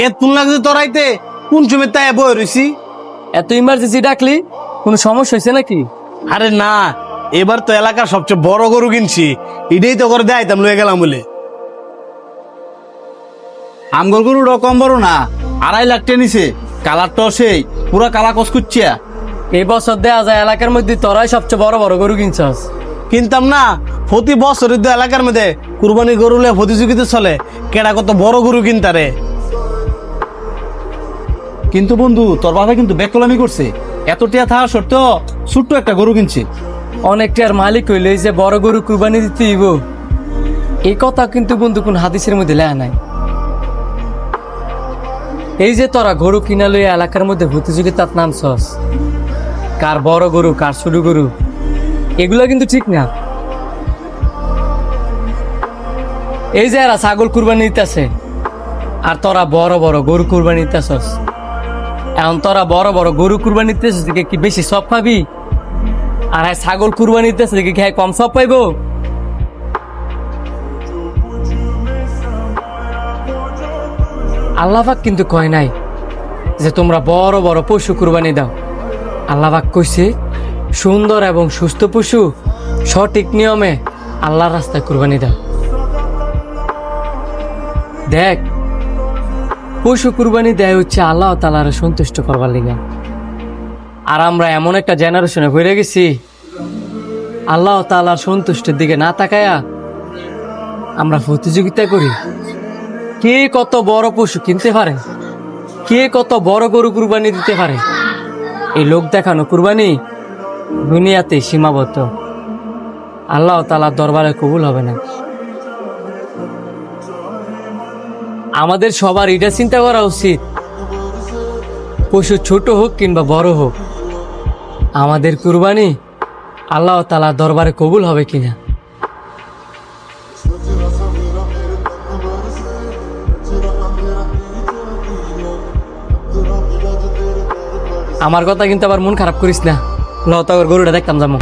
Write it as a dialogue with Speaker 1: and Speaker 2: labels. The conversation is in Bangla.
Speaker 1: এ তুল লাগছে তোরাইতে কোন সময় তাই বই রইছি।
Speaker 2: এত ইমার্জেন্সি ডাকলি কোনো সমস্যা হয়েছে নাকি?
Speaker 1: আরে না, এবার তো এলাকার সবচেয়ে বড় গরু কিনছি, এটাই তো করে দেয়তাম লয়ে গেলাম বলে।
Speaker 3: আমগর গরুটা কম বড় না, 2.5 লাখ টাকা নিছে। কালারটাও সেই পুরা কালা কসকুচ্ছিয়া।
Speaker 2: এই বছর দেয়া যায় এলাকার মধ্যে তোরাই সবচেয়ে বড় বড় গরু কিনছস।
Speaker 1: কিনতাম না, প্রতি বছরই তো এলাকার মধ্যে কুরবানি গরু লয়ে প্রতিযোগিতা চলে, কেডা কত বড় গরু কিনতারে।
Speaker 3: কিন্তু বন্ধু তোর বাবা কিন্তু বেকলামি করছে, এত টিয়া থাকা সত্ত্বেও ছোট্ট একটা গরু কিনছে।
Speaker 2: অনেকটার মালিক হইলে যে বড় গরু কুরবানি দিতে হইব, এই কথা কিন্তু বন্ধু কোন হাদিসের মধ্যে লেখা নাই। এই যে তোরা গরু কিনা লইয়া এলাকার মধ্যে প্রতিযোগিতার নামছস, কার বড় গরু কার ছোট গরু, এগুলো কিন্তু ঠিক না। এই যে এরা ছাগল কুরবানি দিতেছে আর তোরা বড় বড় গরু কুরবানি দিতেছস। এখন তোরা বড় বড় গরু কুরবানি দিতেছিস দেখে কি বেশি সব পাবি, আর হ্যাঁ ছাগল কুরবানি দিতেছে দেখে কি কম সব পাইব? আল্লাহ পাক কিন্তু কয় নাই যে তোমরা বড় বড় পশু কুরবানি দাও। আল্লাহ পাক কইছে সুন্দর এবং সুস্থ পশু সঠিক নিয়মে আল্লাহর রাস্তায় কুরবানি দাও। দেখ, পশু কুরবানি দেয় হচ্ছে আল্লাহ তাআলার সন্তুষ্ট করবার লিগা। আর আমরা এমন একটা জেনারেশনে হয়ে গেছি, আল্লাহ তাআলার সন্তুষ্টের দিকে না তাকায়া আমরা প্রতিযোগিতা করি কে কত বড় পশু কিনতে পারে, কে কত বড় গরু কুরবানি দিতে পারে। এই লোক দেখানো কুরবানি দুনিয়াতে সীমাবদ্ধ, আল্লাহ তাআলার দরবারে কবুল হবে না। আমাদের সবার এটা চিন্তা করা উচিত, পশু ছোট হোক কিংবা বড় হোক, আমাদের কুরবানি আল্লাহ তাআলার দরবারে কবুল হবে কিনা। আমার কথা কিন্তু আবার মন খারাপ করিস না। লতাগর গরুটা দেখতাম যাবো।